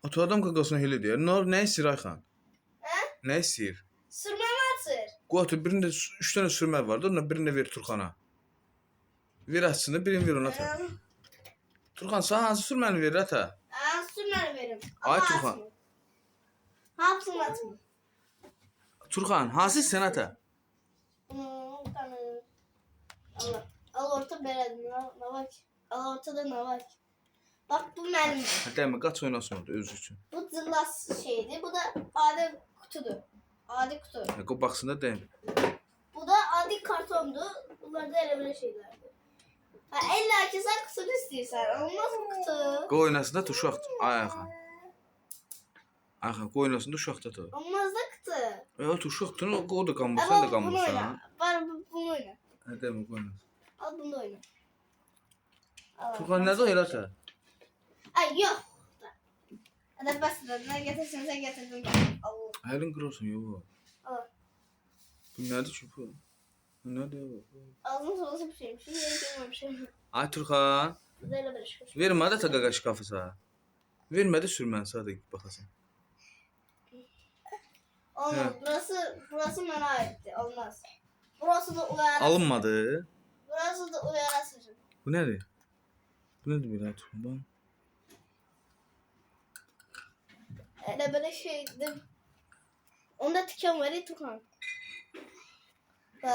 Ata adam qaqasına elə deyər. Nə istəyir Ayxan? Hə? Nə istəyir? Sürməni atır. Qoy atır, birində 3 dənə sürmə vardı, ondan birini ver Turxana. Ver açsın, birini ver ona ata. Turxan, sən hansı sürməni verir ata? Sürməni verim. Ay Ama Turxan. atmır. Hamısını atmır. Turxan, hansı sən ata? Allah. Al orta belədir. Ne var ki? Al ortada ne var ki? Bak bu benim. Dəymə, qaç oynasın orada özü üçün. Bu zırlas şeydi. Bu da adi kutudur. Adi kutu. Qoy baxsın da dəym. Bu da adi kartondu. Bunlar da elə belə şeylerdi. Ha, illa ki sen kutunu istiyorsan. Olmaz mı kutu? Qoy oynasın da uşaq. Ay Ayxan. Ayxan, qoy oynasın da uşaq da. Olmaz da kutu. Evet uşaqdır, o da qanmır, sən də Ama bunu qanmırsan. oyna. Var bunu oyna. Hə, dəymə, qoy oynasın. Al bunu da oyna. Al. Turxan, nədir o elə ata? Ay yok. Hadi bas da ne getirsen sen getirdin. Allah. Əlin qırılsın, yox. Al. Bu nədir ki bu? Bu nədir o? Ağzın solası bir şeymiş. Şimdi yeni görmemişim. Ay Turxan, Böyle böyle şükür. vermə də qaqa şkafısa. Vermədi sürməni sadə baxasan. Olmaz. Burası bana aitti. Olmaz. Burası da uyara. Alınmadı. Burası da uyara sıçın. Bu nədir? Bu nədir belə Turxan? Bax. Öyle böyle şeydi. Onda tiken var ya Tukan. Bak.